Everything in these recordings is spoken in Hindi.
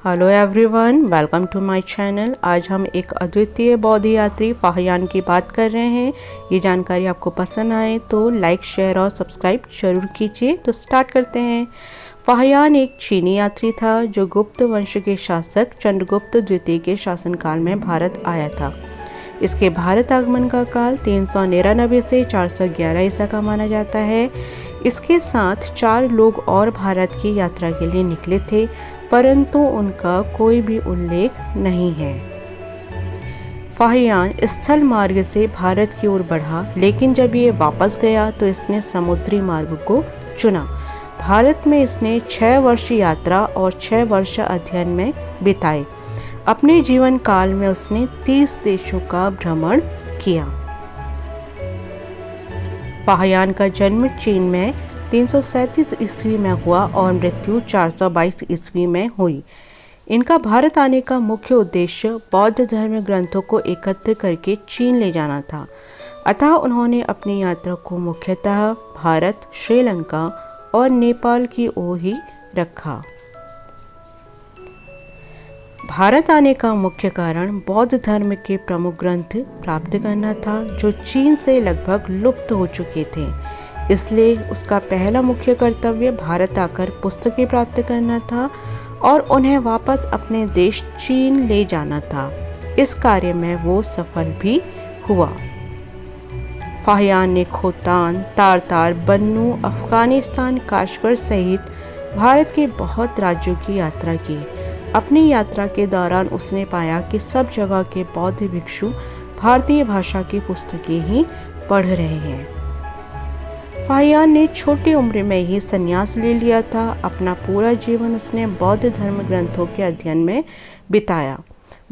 Hello everyone, welcome to my channel. आज हम एक अद्वितीय बौद्ध यात्री फाहियान की बात कर रहे हैं। ये जानकारी आपको पसंद आए तो लाइक, शेयर और सब्सक्राइब जरूर कीजिए। तो स्टार्ट करते हैं। फाहियान एक चीनी यात्री था जो गुप्त वंश के शासक चंद्रगुप्त द्वितीय के शासनकाल में भारत आया था। इसके भारत आगमन का काल 399 से 411 ईसा का माना जाता है। इसके साथ 4 लोग और भारत की यात्रा के लिए निकले थे, परंतु उनका कोई भी उल्लेख नहीं है। फाहियान स्थल मार्ग से भारत की ओर बढ़ा, लेकिन जब ये वापस गया तो इसने समुद्री मार्ग को चुना। भारत में इसने 6 वर्ष यात्रा और 6 वर्ष अध्ययन में बिताए। अपने जीवन काल में उसने 30 देशों का भ्रमण किया। फाहियान का जन्म चीन में 337 ईस्वी में हुआ और मृत्यु 422 ईस्वी में हुई। इनका भारत आने का मुख्य उद्देश्य बौद्ध धर्म ग्रंथों को एकत्र करके चीन ले जाना था। अतः उन्होंने अपनी यात्रा को मुख्यतः भारत, श्रीलंका और नेपाल की ओर ही रखा। भारत आने का मुख्य कारण बौद्ध धर्म के प्रमुख ग्रंथ प्राप्त करना था, जो चीन से लगभग लुप्त हो चुके थे। इसलिए उसका पहला मुख्य कर्तव्य भारत आकर पुस्तकें प्राप्त करना था और उन्हें वापस अपने देश चीन ले जाना था। इस कार्य में वो सफल भी हुआ। फाहियान ने खोतान, तारतार, बन्नू, अफगानिस्तान, काश्मीर सहित भारत के बहुत राज्यों की यात्रा की। अपनी यात्रा के दौरान उसने पाया कि सब जगह के बौद्ध भिक्षु भारतीय भाषा की पुस्तकें ही पढ़ रहे हैं। फाहियान ने छोटी उम्र में ही संन्यास ले लिया था। अपना पूरा जीवन उसने बौद्ध धर्म ग्रंथों के अध्ययन में बिताया।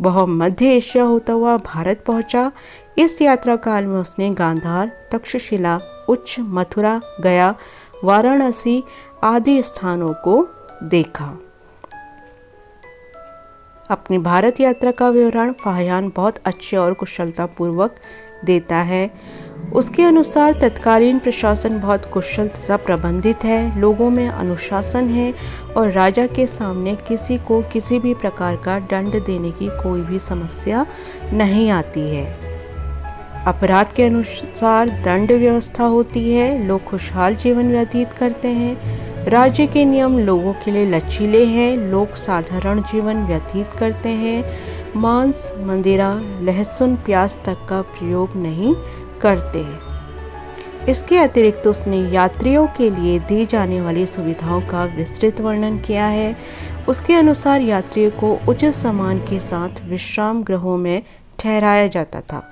वह मध्य एशिया होता हुआ भारत पहुंचा। इस यात्रा काल में उसने गांधार, तक्षशिला, उच्च, मथुरा, गया, वाराणसी आदि स्थानों को देखा। अपनी भारत यात्रा का विवरण फाहियान बहुत अच्छे और कुशलतापूर्वक देता है। उसके अनुसार तत्कालीन प्रशासन बहुत कुशल तथा प्रबंधित है, लोगों में अनुशासन है और राजा के सामने किसी को किसी भी प्रकार का दंड देने की कोई भी समस्या नहीं आती है। अपराध के अनुसार दंड व्यवस्था होती है। लोग खुशहाल जीवन व्यतीत करते हैं। राज्य के नियम लोगों के लिए लचीले हैं। लोग साधारण जीवन व्यतीत करते हैं। मांस, मदिरा, लहसुन, प्याज तक का प्रयोग नहीं करते। इसके अतिरिक्त उसने यात्रियों के लिए दी जाने वाली सुविधाओं का विस्तृत वर्णन किया है। उसके अनुसार यात्रियों को उचित सामान के साथ विश्राम गृहों में ठहराया जाता था।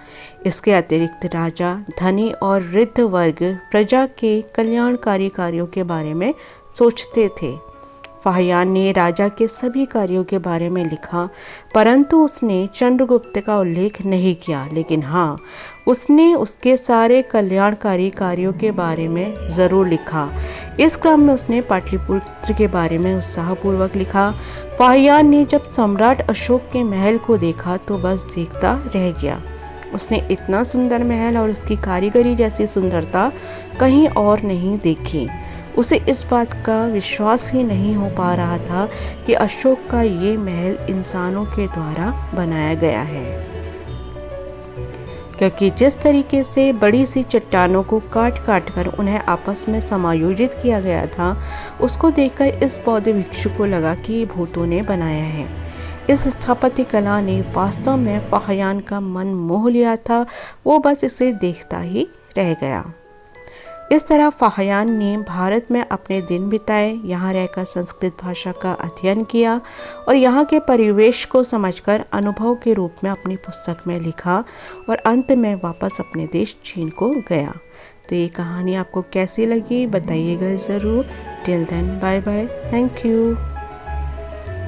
इसके अतिरिक्त राजा, धनी और वृद्ध वर्ग प्रजा के कल्याणकारी कार्यों के बारे में सोचते थे। फाहियान ने राजा के सभी कार्यों के बारे में लिखा, परंतु उसने चंद्रगुप्त का उल्लेख नहीं किया। लेकिन हाँ, उसने उसके सारे कल्याणकारी कार्यों के बारे में ज़रूर लिखा। इस क्रम में उसने पाटलिपुत्र के बारे में उत्साहपूर्वक लिखा। फाहियान ने जब सम्राट अशोक के महल को देखा तो बस देखता रह गया। उसने इतना सुंदर महल और उसकी कारीगरी जैसी सुंदरता कहीं और नहीं देखी। उसे इस बात का विश्वास ही नहीं हो पा रहा था कि अशोक का ये महल इंसानों के द्वारा बनाया गया है, क्योंकि जिस तरीके से बड़ी सी चट्टानों को काट काट कर उन्हें आपस में समायोजित किया गया था, उसको देखकर इस बौद्ध भिक्षु को लगा कि ये भूतों ने बनाया है। इस स्थापत्य कला ने वास्तव में फाहियान का मन मोह लिया था। वो बस इसे देखता ही रह गया। इस तरह फाहियान ने भारत में अपने दिन बिताए, यहाँ रहकर संस्कृत भाषा का अध्ययन किया और यहाँ के परिवेश को समझकर अनुभव के रूप में अपनी पुस्तक में लिखा और अंत में वापस अपने देश चीन को गया। तो ये कहानी आपको कैसी लगी बताइएगा ज़रूर। Till then, bye bye, thank you.